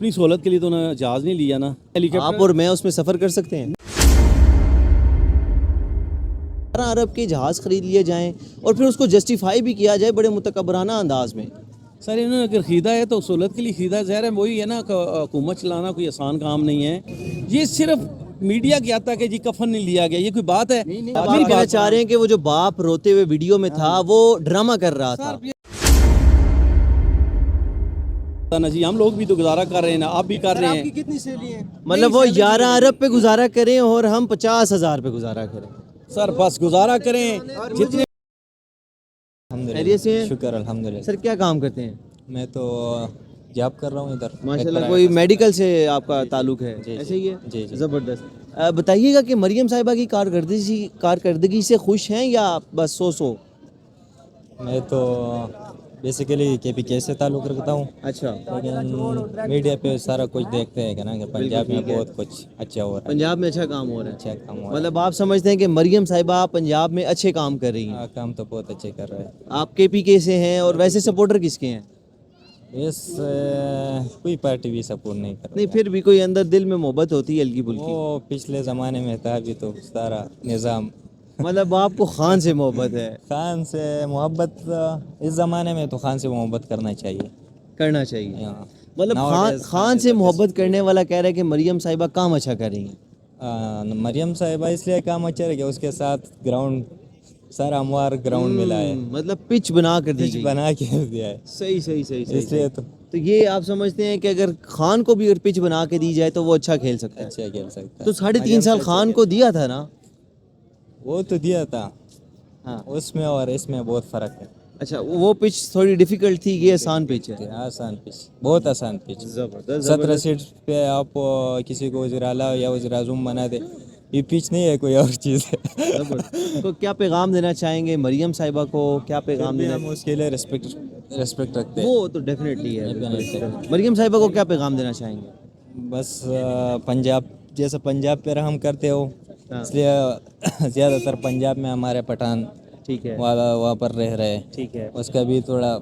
اپنی سہولت کے لیے تو انہوں نے جہاز نہیں لیا نا. آپ اور میں اس میں سفر کر سکتے ہیں. 12 ارب کے جہاز خرید لیے جائیں اور پھر اس کو جسٹیفائی بھی کیا جائے بڑے متکبرانہ انداز میں. سر انہوں نے اگر خریدا ہے تو سہولت کے لیے خریدا ہے. ظاہر ہے وہی ہے نا, حکومت چلانا کوئی آسان کام نہیں ہے. یہ صرف میڈیا کیا تھا کہ جی کفن نہیں لیا گیا, یہ کوئی بات ہے؟ آپ کہنا چاہ رہے ہیں کہ وہ جو باپ روتے ہوئے ویڈیو میں تھا وہ ڈرامہ کر رہا تھا. جی ہم لوگ بھی تو گزارا کر رہے ہیں نا, آپ بھی کر رہے ہیں. کتنی سیلی ہیں؟ مطلب وہ 11 ارب پہ گزارا کریں اور ہم 50,000 پہ گزارا کریں. سر بس گزارا کریں جتنے. خیریت سے ہیں؟ شکر الحمدللہ. سر کیا کام کرتے ہیں؟ میں تو جاب کر رہا ہوں ادھر. ماشاءاللہ کوئی میڈیکل سے آپ کا تعلق ہے؟ ایسے ہی ہے. جی جی. زبردست. بتائیے گا کہ مریم صاحبہ کی کارکردگی سے خوش ہیں یا بس سو؟ میں تو بیسیکلی KPK سے تعلق رکھتا ہوں. اچھا. لیکن میڈیا پہ سارا کچھ دیکھتے ہیں کہ نا کہ پنجاب میں بہت کچھ اچھا ہو رہا ہے. پنجاب میں اچھا کام ہو رہا ہے. اچھا کام ہو رہا ہے. مطلب آپ سمجھتے ہیں کہ مریم صاحبہ پنجاب میں اچھے کام کر رہی ہیں؟ ہاں, کام تو بہت اچھے کر رہے ہیں. آپ KPK سے ہیں اور ویسے سپورٹر کس کے ہیں؟ اس کوئی پارٹی بھی سپورٹ نہیں کر رہا. نہیں پھر بھی کوئی اندر دل میں محبت ہوتی ہے ہلکی پھلکی. وہ پچھلے زمانے میں تھا, ابھی تو سارا نظام. مطلب آپ کو خان سے محبت ہے؟ خان سے محبت اس زمانے میں تو خان سے محبت کرنا چاہیے. مطلب خان سے محبت کرنے والا کہہ رہا ہے کہ مریم صاحبہ کام اچھا کر رہی ہیں. مریم صاحبہ اس لیے کام اچھا رہے گا, اس کے ساتھ گراؤنڈ سارا ہموار گراؤنڈ ملا ہے. مطلب پچ بنا کر دی پچ بنا کے دیا ہے. صحیح. اس لیے تو یہ آپ سمجھتے ہیں کہ اگر خان کو بھی اگر پچ بنا کے دی جائے تو وہ اچھا کھیل سکتا ہے؟ اچھا کھیل سکتا ہے. تو 3.5 سال خان کو دیا تھا نا. وہ تو دیا تھا. ہاں, اس میں اور اس میں بہت فرق ہے. اچھا وہ پچ تھوڑی ڈیفیکلٹ تھی, یہ آسان پچ ہے. آسان پچ, بہت آسان پچ. زبردست. 17 سیٹ پہ آپ کسی کو وزیر اعلیٰ یا وزیر اعظم بنا دے, یہ پچ نہیں ہے, کوئی اور چیز ہے. تو کیا پیغام دینا چاہیں گے مریم صاحبہ کو؟ کیا پیغام دینا؟ ہم اس کے لیے ریسپیکٹ رکھتے ہیں. وہ تو ڈیفینیٹلی ہے. مریم صاحبہ کو کیا پیغام دینا چاہیں گے؟ بس پنجاب جیسا پنجاب پہ رحم کرتے ہو, اس لیے زیادہ تر پنجاب میں ہمارے پٹھان ٹھیک ہے وہاں پر رہ رہے. ٹھیک ہے. اس کا بھی تھوڑا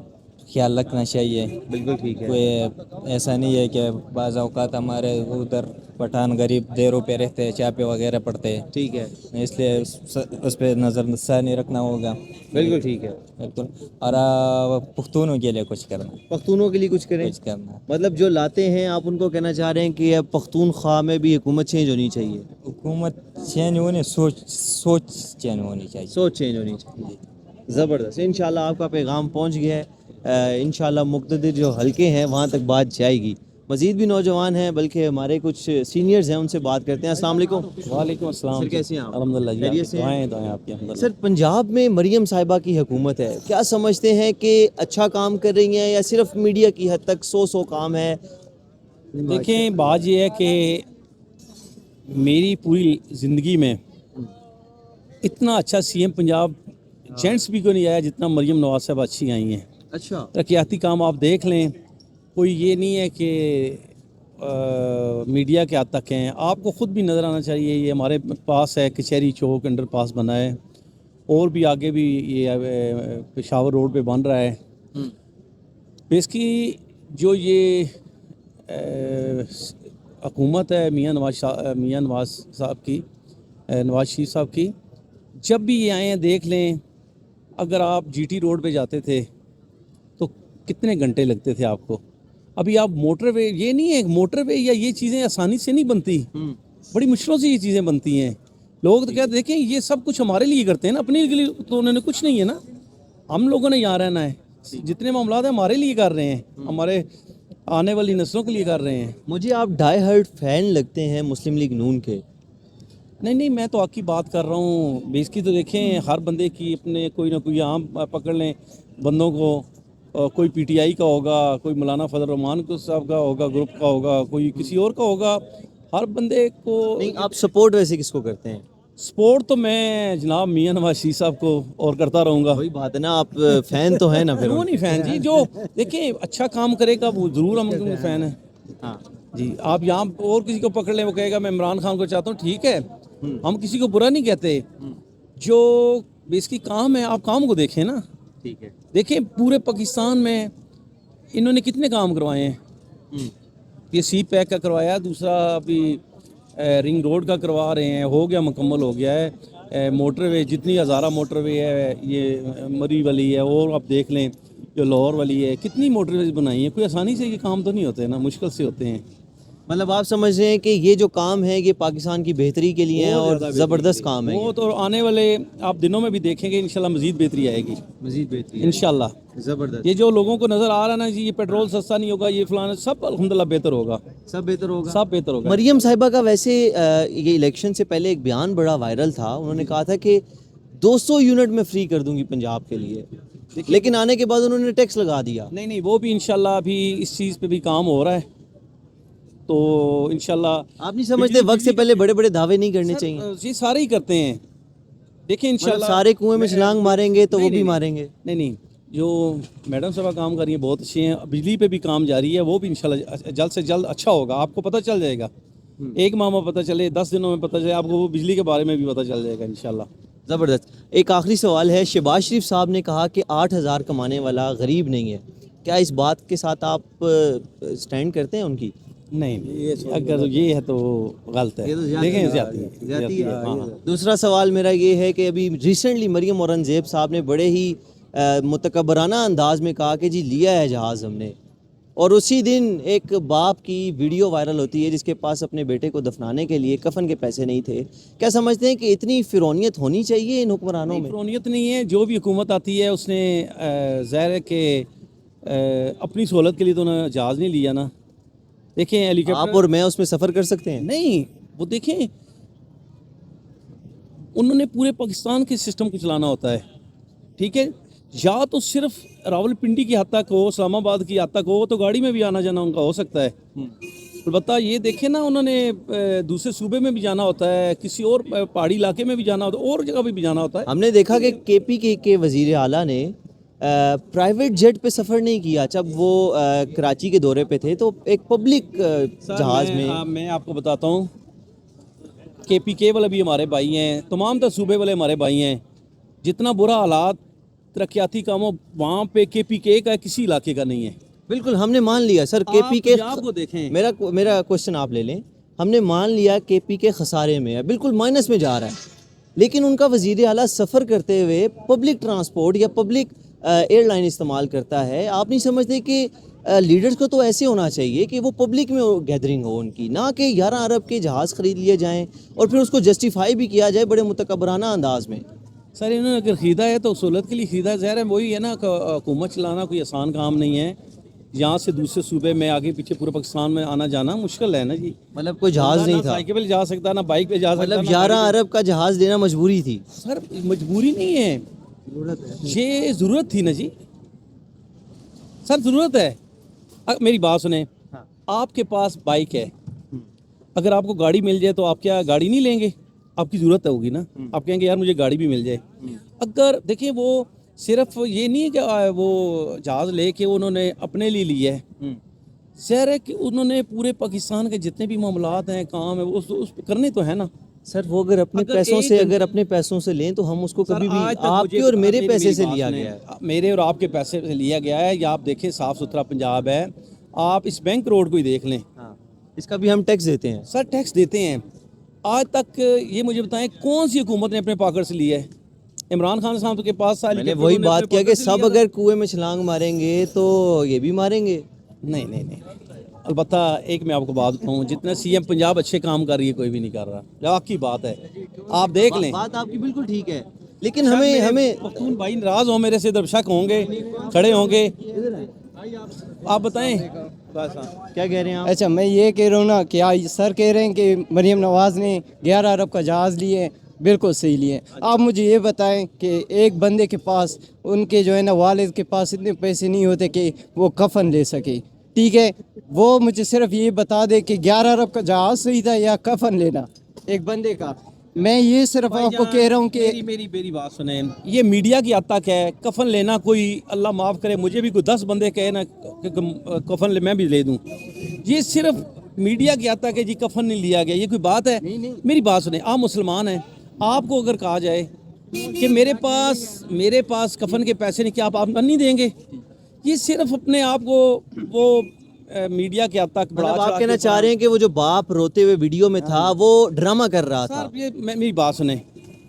خیال رکھنا چاہیے. بالکل ٹھیک ہے. کوئی ایسا نہیں ہے کہ بعض اوقات ہمارے ادھر پٹھان غریب دیروں پہ رہتے ہیں, چاپے وغیرہ پڑتے ہیں. ٹھیک ہے. اس لیے اس پہ نظر ثانی رکھنا ہوگا. بالکل ٹھیک ہے. بالکل. اور پختونوں کے لیے کچھ کرنا. پختونوں کے لیے کچھ کریں. مطلب جو لاتے ہیں آپ ان کو کہنا چاہ رہے ہیں کہ پختونخوا میں بھی حکومت چینج ہونی چاہیے. حکومت چینج ہونے, سوچ چینج ہونی چاہیے. سوچ چینج ہونی چاہیے. زبردست. انشاءاللہ آپ کا پیغام پہنچ گیا ہے. انشاءاللہ مقتدر جو حلقے ہیں وہاں تک بات جائے گی. مزید بھی نوجوان ہیں بلکہ ہمارے کچھ سینئرز ہیں, ان سے بات کرتے ہیں. السلام علیکم. وعلیکم السلام. سر کیسے ہیں آپ؟ الحمدللہ. خیریت سے ہیں؟ دعائیں آپ کی الحمدللہ. سر پنجاب میں مریم صاحبہ کی حکومت ہے, کیا سمجھتے ہیں کہ اچھا کام کر رہی ہیں یا صرف میڈیا کی حد تک سو کام ہے؟ دیکھیں بات یہ ہے کہ میری پوری زندگی میں اتنا اچھا CM پنجاب جینٹس بھی کوئی نہیں آیا جتنا مریم نواز صاحب اچھی آئی ہیں. اچھا. ترقیاتی کام آپ دیکھ لیں, کوئی یہ نہیں ہے کہ میڈیا کے حد تک ہیں. آپ کو خود بھی نظر آنا چاہیے. یہ ہمارے پاس ہے کچہری چوک انڈر پاس بنا ہے, اور بھی آگے بھی یہ پشاور روڈ پہ بن رہا ہے. اس کی جو یہ حکومت ہے میاں نواز صاحب کی, نواز شریف صاحب کی, جب بھی یہ آئے ہیں دیکھ لیں, اگر آپ GT روڈ پہ جاتے تھے تو کتنے گھنٹے لگتے تھے آپ کو. ابھی آپ موٹر وے, یہ نہیں ہے موٹر وے یا یہ چیزیں آسانی سے نہیں بنتی, بڑی مشکلوں سے یہ چیزیں بنتی ہیں. لوگ تو کہتے دیکھیں یہ سب کچھ ہمارے لیے کرتے ہیں نا, اپنے لیے تو انہوں نے کچھ نہیں ہے نا. ہم لوگوں نے یہاں رہنا ہے, جتنے معاملات ہیں ہمارے لیے کر رہے ہیں, ہمارے آنے والی نسلوں کے لیے کر رہے ہیں. مجھے آپ ڈائی ہارڈ فین لگتے ہیں مسلم لیگ نون کے. نہیں میں تو آپ کی بات کر رہا ہوں. بیس کی تو دیکھیں ہر بندے کی اپنے کوئی نہ کوئی عام پکڑ لیں بندوں کو, کوئی PTI کا ہوگا, کوئی مولانا فضل الرحمان صاحب کا ہوگا, گروپ کا ہوگا, کوئی کسی اور کا ہوگا. ہر بندے کو. نہیں آپ سپورٹ ویسے کس کو کرتے ہیں؟ سپورٹ تو میں جناب میاں نواز شریف صاحب کو اور کرتا رہوں گا. وہی بات ہے نا, آپ فین تو ہیں نا. پھر وہ نہیں فین جی, جو دیکھیں اچھا کام کرے گا وہ ضرور ہم فین ہیں. ہاں جی. آپ یہاں اور کسی کو پکڑ لیں, وہ کہے گا میں عمران خان کو چاہتا ہوں, ٹھیک ہے, ہم کسی کو برا نہیں کہتے. جو اس کی کام ہے آپ کام کو دیکھیں نا. ٹھیک ہے. دیکھیں پورے پاکستان میں انہوں نے کتنے کام کروائے ہیں. یہ سی پیک کا کروایا, دوسرا ابھی رنگ روڈ کا کروا رہے ہیں, ہو گیا, مکمل ہو گیا ہے. موٹر وے جتنی ہزارہ موٹر وے ہے, یہ مری والی ہے, اور آپ دیکھ لیں جو لاہور والی ہے, کتنی موٹر ویز بنائی ہیں. کوئی آسانی سے یہ کام تو نہیں ہوتے نا, مشکل سے ہوتے ہیں. مطلب آپ سمجھ رہے ہیں کہ یہ جو کام ہے یہ پاکستان کی بہتری کے لیے ہے اور زبردست کام ہے. وہ تو آنے والے آپ دنوں میں بھی دیکھیں گے انشاءاللہ مزید بہتری آئے گی, مزید بہتری انشاءاللہ. زبردست. یہ جو لوگوں کو نظر آ رہا ہے نا جی, یہ پیٹرول سستا نہیں ہوگا, یہ فلانا, سب الحمدللہ بہتر ہوگا, سب بہتر ہوگا. سب بہتر ہوگا. مریم صاحبہ کا ویسے یہ الیکشن سے پہلے ایک بیان بڑا وائرل تھا, انہوں نے کہا تھا کہ 200 یونٹ میں فری کر دوں گی پنجاب کے لیے, لیکن آنے کے بعد انہوں نے ٹیکس لگا دیا. نہیں, وہ بھی انشاءاللہ ابھی اس چیز پہ بھی کام ہو رہا ہے, تو انشاءاللہ. آپ نہیں سمجھتے وقت سے پہلے بڑے بڑے دعوے نہیں کرنے چاہیے؟ یہ سارے ہی کرتے ہیں, دیکھیں انشاءاللہ. سارے کنویں میں چھلانگ ماریں گے تو وہ بھی ماریں گے. نہیں, جو میڈم صاحبہ کام کر رہی ہیں بہت اچھے ہیں. بجلی پہ بھی کام جاری ہے, وہ بھی انشاءاللہ جلد سے جلد اچھا ہوگا. آپ کو پتہ چل جائے گا, ایک ماہ میں پتہ چلے, 10 دنوں میں پتہ چلے آپ کو, وہ بجلی کے بارے میں بھی پتہ چل جائے گا انشاءاللہ. زبردست. ایک آخری سوال ہے, شہباز شریف صاحب نے کہا کہ 8,000 کمانے والا غریب نہیں ہے, کیا اس بات کے ساتھ آپ سٹینڈ کرتے ہیں ان کی؟ نہیں, اگر یہ ہے تو غلط ہے, دیکھیں زیادتی ہے. دوسرا سوال میرا یہ ہے کہ ابھی ریسنٹلی مریم اورنگزیب صاحب نے بڑے ہی متکبرانہ انداز میں کہا کہ جی لیا ہے جہاز ہم نے, اور اسی دن ایک باپ کی ویڈیو وائرل ہوتی ہے جس کے پاس اپنے بیٹے کو دفنانے کے لیے کفن کے پیسے نہیں تھے. کیا سمجھتے ہیں کہ اتنی فرونیت ہونی چاہیے ان حکمرانوں میں؟ فرونیت نہیں ہے, جو بھی حکومت آتی ہے اس نے ظاہر ہے کہ اپنی سہولت کے لیے تو انہوں نے جہاز نہیں لیا نا. دیکھیں ہیلی کاپٹر, آپ اور میں اس میں سفر کر سکتے ہیں. نہیں, وہ دیکھیں انہوں نے پورے پاکستان کے سسٹم کو چلانا ہوتا ہے, ٹھیک ہے, یا تو صرف راول پنڈی کی حد تک ہو, اسلام آباد کی حد تک ہو, تو گاڑی میں بھی آنا جانا ان کا ہو سکتا ہے. البتہ یہ دیکھیں نا, انہوں نے دوسرے صوبے میں بھی جانا ہوتا ہے, کسی اور پہاڑی علاقے میں بھی جانا ہوتا ہے, اور جگہ بھی جانا ہوتا ہے. ہم نے دیکھا کہ کے پی کے وزیر اعلیٰ نے پرائیویٹ جیٹ پہ سفر نہیں کیا جب وہ کراچی کے دورے پہ تھے, تو ایک پبلک جہاز میں آپ کو بتاتا ہوں, کے پی کے والے بھی ہمارے بھائی ہیں, تمام تر صوبے والے ہمارے بھائی ہیں. جتنا برا حالات ترقیاتی کاموں وہاں پہ کے پی کے کا کسی علاقے کا نہیں ہے. بالکل ہم نے مان لیا سر, کے پی کے کو دیکھیں, میرا کوشچن آپ لے لیں, ہم نے مان لیا کے پی کے خسارے میں ہے, بالکل مائنس میں جا رہا ہے, لیکن ان کا وزیر اعلیٰ سفر کرتے ہوئے پبلک ٹرانسپورٹ یا پبلک ایئر لائن استعمال کرتا ہے. آپ نہیں سمجھتے کہ لیڈرز کو تو ایسے ہونا چاہیے کہ وہ پبلک میں گیدرنگ ہو ان کی, نہ کہ 11 ارب کے جہاز خرید لیے جائیں اور پھر اس کو جسٹیفائی بھی کیا جائے بڑے متکبرانہ انداز میں. سر انہوں نے اگر خریدا ہے تو سہولت کے لیے خریدا ہے, ظاہر ہے وہی ہے نا, حکومت چلانا کوئی آسان کام نہیں ہے. یہاں سے دوسرے صوبے میں آگے پیچھے پورے پاکستان میں آنا جانا مشکل ہے نا جی. مطلب کوئی جہاز نہیں تھا, سائیکل پہ جا سکتا, نہ بائک پہ جا سکتا. مطلب 11 ارب کا جہاز دینا مجبوری تھی. سر مجبوری نہیں ہے, یہ ضرورت تھی نا جی. سر ضرورت ہے. میری بات سنیں, آپ کے پاس بائک ہے, اگر آپ کو گاڑی مل جائے تو آپ کیا گاڑی نہیں لیں گے؟ آپ کی ضرورت ہوگی نا, آپ کہیں گے یار مجھے گاڑی بھی مل جائے. اگر دیکھیں وہ صرف یہ نہیں ہے کہ وہ جہاز لے کے انہوں نے اپنے لیے لیا ہے, ظاہر ہے کہ انہوں نے پورے پاکستان کے جتنے بھی معاملات ہیں, کام ہے, اس کرنے تو ہے نا. سر وہ اگر اپنے پیسوں سے لیں تو ہم اس کو کبھی بھی, آپ کے اور میرے پیسے سے لیا گیا ہے. میرے اور آپ کے پیسے سے لیا گیا ہے. یا آپ دیکھیں صاف ستھرا پنجاب ہے, آپ اس بینک روڈ کو ہی دیکھ لیں, اس کا بھی ہم ٹیکس دیتے ہیں. سر ٹیکس دیتے ہیں. آج تک یہ مجھے بتائیں کون سی حکومت نے اپنے پاکٹ سے لیا ہے؟ عمران خان صاحب کے پاس میں نے وہی بات کیا کہ سب اگر کنویں میں چھلانگ ماریں گے تو یہ بھی ماریں گے. نہیں. البتہ ایک میں آپ کو بات بتاؤں, جتنا سی ایم پنجاب اچھے کام کر رہی ہے کوئی بھی نہیں کر رہا. آپ کی بات ہے, آپ دیکھ لیں. بات آپ کی بالکل ٹھیک ہے, لیکن ہمیں پختون بھائی ناراض ہوں میرے سے, درشک ہوں گے, کھڑے ہوں گے. آپ بتائیں کیا کہہ رہے ہیں آپ؟ اچھا میں یہ کہہ رہا ہوں نا کہ سر کہہ رہے ہیں کہ مریم نواز نے 11 ارب کا جہاز لیے, بالکل صحیح لیے. آپ مجھے یہ بتائیں کہ ایک بندے کے پاس, ان کے جو ہے نا والد کے پاس اتنے پیسے نہیں ہوتے کہ وہ کفن لے سکے, ٹھیک ہے, وہ مجھے صرف یہ بتا دے کہ 11 ارب کا جہاز صحیح تھا یا کفن لینا ایک بندے کا. میں یہ صرف آپ کو کہہ رہا ہوں کہ میری بات سنیں, یہ میڈیا کی حد تک ہے. کفن لینا کوئی اللہ معاف کرے, مجھے بھی کوئی 10 بندے کہے نا کفن میں بھی لے دوں, یہ صرف میڈیا کی حد تک ہے جی. کفن نہیں لیا گیا, یہ کوئی بات ہے؟ میری بات سنیں, آپ مسلمان ہیں, آپ کو اگر کہا جائے کہ میرے پاس کفن کے پیسے نہیں, کیا آپ نہیں دیں گے؟ یہ صرف اپنے آپ کو وہ میڈیا کے حد تک مطلب آپ کہنا چاہ رہے ہیں کہ وہ جو باپ روتے ہوئے ویڈیو میں تھا وہ ڈرامہ کر رہا تھا؟ سر یہ میری بات سنیں،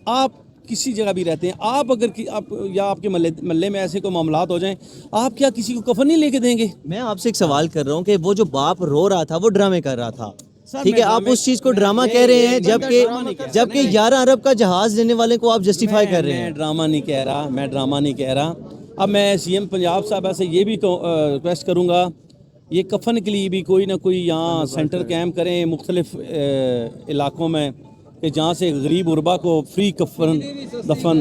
آپ کسی جگہ بھی رہتے ہیں، آپ اگر آپ یا آپ کے محلے میں ایسے کوئی معاملات ہو جائیں، آپ کیا کسی کو کفن نہیں لے کے دیں گے؟ میں آپ سے ایک سوال کر رہا ہوں کہ وہ جو باپ رو رہا تھا وہ ڈرامے کر رہا تھا، ٹھیک ہے، آپ اس چیز کو ڈرامہ کہہ رہے ہیں جبکہ 11 ارب کا جہاز لینے والے کو آپ جسٹیفائی کر رہے ہیں۔ میں ڈرامہ نہیں کہہ رہا، میں ڈرامہ نہیں کہہ رہا۔ اب میں سی ایم پنجاب صاحب سے یہ بھی ریکویسٹ کروں گا، یہ کفن کے لیے بھی کوئی نہ کوئی یہاں سینٹر قائم کریں مختلف علاقوں میں، کہ جہاں سے غریب غربا کو فری کفن دفن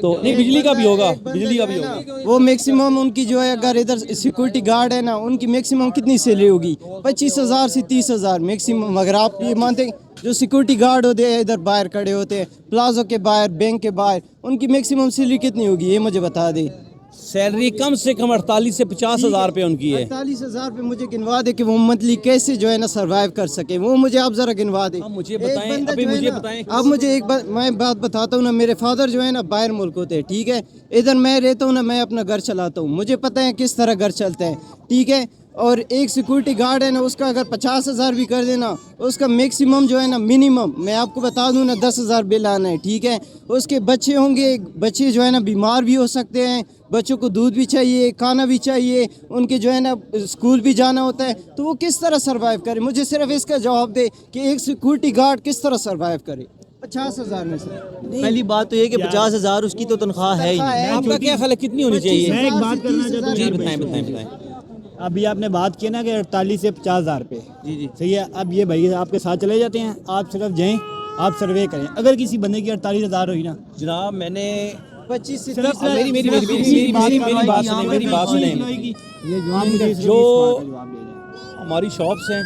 تو نہیں، بجلی کا بھی ہوگا، بجلی کا بھی ہوگا۔ وہ میکسیمم ان کی جو ہے اگر ادھر سیکورٹی گارڈ ہے نا، ان کی میکسیمم کتنی سیلری ہوگی؟ 25,000 سے 30,000 میکسیمم۔ اگر آپ یہ مانتے ہیں جو سیکورٹی گارڈ ہوتے ہیں ادھر باہر کھڑے ہوتے ہیں پلازو کے باہر، بینک کے باہر، ان کی میکسیمم سیلری کتنی ہوگی یہ مجھے بتا دیں۔ سیلری کم سے کم 48 سے 50,000 روپے ان کی ہے۔ 48,000 پہ مجھے گنوا دے کہ وہ منتھلی کیسے جو ہے نا سروائیو کر سکے، وہ مجھے آپ ذرا گنوا دے۔ اب مجھے بتائیں، ابھی مجھے بتائیں، اب مجھے ایک بات میں بتاتا ہوں نا، میرے فادر جو ہے نا باہر ملک ہوتے ہیں، ٹھیک ہے، ادھر میں رہتا ہوں نا، میں اپنا گھر چلاتا ہوں، مجھے پتہ ہے کس طرح گھر چلتا ہے، ٹھیک ہے، اور ایک سیکورٹی گارڈ ہے نا، اس کا اگر 50,000 بھی کر دینا، اس کا میکسیمم جو ہے نا منیمم میں آپ کو بتا دوں نا 10,000 بل آنا ہے، ٹھیک ہے، اس کے بچے ہوں گے، بچے جو ہے نا بیمار بھی ہو سکتے ہیں، بچوں کو دودھ بھی چاہیے، کھانا بھی چاہیے، ان کے جو ہے نا اسکول بھی جانا ہوتا ہے، تو وہ کس طرح سروائیو کرے؟ مجھے صرف اس کا جواب دے کہ ایک سیکورٹی گارڈ کس طرح سروائیو کرے 50,000 میں سے۔ پہلی بات تو یہ کہ 50,000 اس کی تو تنخواہ ہے ہی نہیں۔ آپ کا کیا خیال ہے کتنی ہونی چاہیے؟ میں ایک بات کرنا چاہتا ہوں، جی بتائیں۔ ابھی آپ نے بات کی نا کہ 48 سے 50,000 روپے، جی صحیح ہے، اب یہ بھائی آپ کے ساتھ چلے جاتے ہیں، آپ صرف جائیں، آپ سروے کریں، اگر کسی بندے کی 48,000 ہوئی نا، جناب میں نے 25 سے صرف 30,000 میری بات سنیں، یہ جواب مجھے جو جواب دے دیں۔ ہماری شاپس ہیں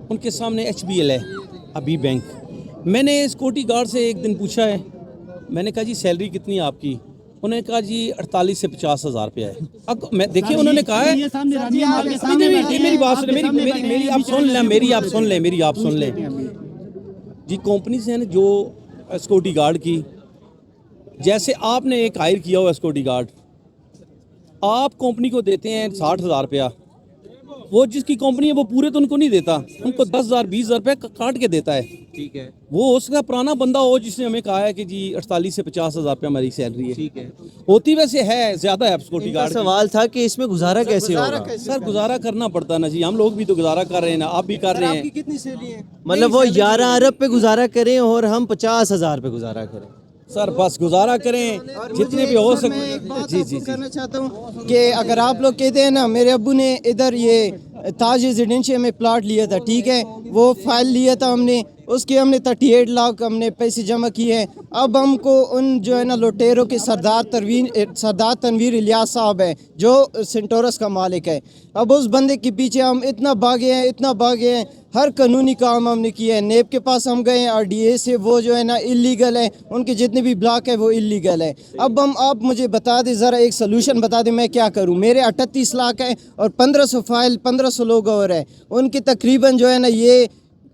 ان کے سامنے HBL ہے، ابھی بینک، میں نے سیکورٹی گارڈ سے ایک دن پوچھا ہے، میں نے کہا جی سیلری کتنی ہے آپ کی؟ انہوں نے کہا جی 48 سے 50,000 روپیہ ہے۔ اب میں دیکھیں انہوں نے کہا ہے، یہ سامنے رانی ہمارے میری سامنے بات سنیں، میری آپ سن لیں جی، کمپنی سے ہیں جو سیکورٹی گارڈ کی، جیسے آپ نے ایک ہائر کیا ہوا سیکورٹی گارڈ، آپ کمپنی کو دیتے ہیں 60,000 روپیہ، وہ جس کی کمپنی ہے وہ پورے تو ان کو نہیں دیتا، ان کو 10,000 20,000 روپے کاٹ کے دیتا ہے، ٹھیک ہے، وہ اس کا پرانا بندہ ہو جس نے ہمیں کہا ہے کہ جی 48 سے 50,000 روپیہ ہماری سیلری ہے، ٹھیک ہے۔ ہوتی ویسے ہے زیادہ ہے سیکورٹی ان کا گارڈ کی۔ سوال تھا کہ اس میں گزارا کیسے ہوگا؟ سر گزارا کرنا پڑتا ہے نا جی، ہم لوگ بھی تو گزارا کر رہے ہیں نا، آپ بھی کر رہے آپ ہیں۔ کی کتنی سیلری ہے؟ مطلب وہ 11 ارب پہ گزارا کریں اور ہم 50,000 پہ گزارا کریں؟ سر بس گزارا کریں جتنے بھی ہو سر میں ایک سکے۔ بات جی آپ جی کو جی، کرنا چاہتا ہوں کہ اگر آپ لوگ کہتے ہیں نا میرے ابو نے ادھر یہ تاج ریزیڈنشیل میں پلاٹ لیا تھا، ٹھیک ہے، وہ فائل لیا تھا ہم نے، اس کے ہم نے 38 لاکھ ہم نے پیسے جمع کیے ہیں، اب ہم کو ان جو ہے نا لوٹیروں کے سردار تنویر الیاس صاحب ہیں جو سینٹورس کا مالک ہے، اب اس بندے کے پیچھے ہم اتنا بھاگے ہیں، ہر قانونی کام ہم نے کیا ہے، نیب کے پاس ہم گئے ہیں، RDA سے، وہ جو ہے نا اللیگل ہے، ان کے جتنے بھی بلاک ہے وہ اللیگل ہے۔ اب آپ مجھے بتا دیں ذرا ایک سلوشن بتا دیں میں کیا کروں؟ میرے 38 لاکھ ہے اور 1500 فائل 1500 لوگ اور ہیں، ان کی تقریباً جو ہے نا یہ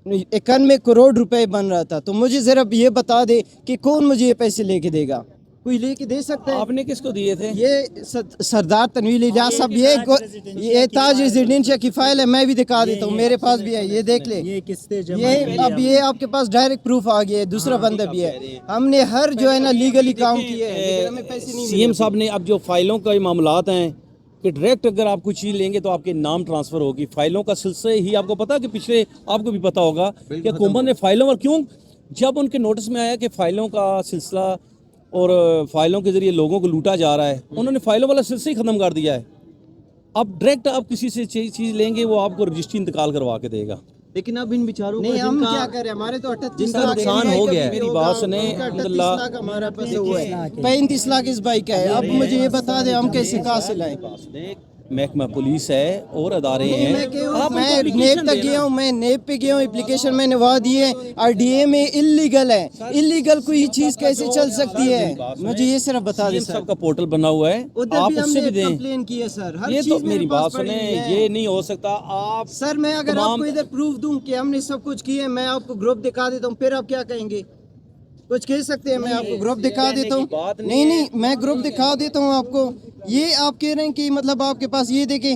91 کروڑ روپے بن رہا تھا، تو مجھے ذرا یہ بتا دے کہ کون مجھے یہ پیسے لے کے دے گا؟ کوئی لے کے دے سکتا ہے؟ آپ نے کس کو دیے تھے؟ یہ سردار تنویر الیاس صاحب، یہ تاج ریزیڈنشیل کی فائل ہے، میں بھی دکھا دیتا ہوں، میرے پاس بھی ہے، یہ دیکھ لیں، یہ قسطیں جمع یہ اب یہ آپ کے پاس ڈائریکٹ پروف آ گیا ہے، دوسرا بندہ بھی ہے، ہم نے ہر جو ہے نا لیگلی کام کیے ہیں، لیکن ہمیں پیسے نہیں سی ایم صاحب نے اب جو فائلوں کا یہ معاملات ہیں کہ ڈائریکٹ اگر آپ کوئی چیز لیں گے تو آپ کے نام ٹرانسفر ہوگی، فائلوں کا سلسلہ ہی آپ کو پتا کہ پچھلے آپ کو بھی پتا ہوگا کہ حکومت نے فائلوں اور کیوں جب ان کے نوٹس میں آیا کہ فائلوں کا سلسلہ اور فائلوں کے ذریعے لوگوں کو لوٹا جا رہا ہے، انہوں نے فائلوں والا سلسلہ ہی ختم کر دیا ہے۔ اب ڈائریکٹ آپ کسی سے چیز لیں گے وہ آپ کو رجسٹری انتقال کروا کے دے گا۔ لیکن اب ان بیچاروں نہیں، ہم کیا کریں، ہمارے تو 38 لاکھ نقصان ہو گیا ہے۔ میری بات سنیں، 38 لاکھ ہمارا پیسہ ہوا ہے، 35 لاکھ اس بھائی کا ہے، اب مجھے یہ بتا دیں ہم کیسے کہاں سے لائیں؟ محکمہ پولیس ہے اور ادارے ہیں، میں نیب تک گیا ہوں، میں نیب پہ گیا ہوں، اپلیکیشن میں نوا دی ہے، RDA میں اللیگل ہے، اللیگل کوئی چیز کیسے چل سکتی ہے؟ مجھے یہ صرف بتا دیں سی سر۔ ایم صاحب کا پورٹل بنا ہوا ہے، ادھر آپ بھی ہم اس سے نے بھی دیں۔ کمپلین کی ہے سر، ہر یہ چیز تو میرے میری پاس بات پڑی سنیں، ہے۔ یہ نہیں ہو سکتا۔ آپ سر میں اگر آپ کو ادھر پروف دوں کہ ہم نے سب کچھ کیا ہے، میں آپ کو گروپ دکھا دیتا ہوں، پھر آپ کیا کہیں گے؟ کچھ کہہ سکتے ہیں؟ میں آپ کو گروپ دکھا دیتا ہوں، نہیں میں گروپ دکھا دیتا ہوں آپ کو۔ یہ آپ کہہ رہے ہیں کہ مطلب آپ کے پاس یہ دیکھیں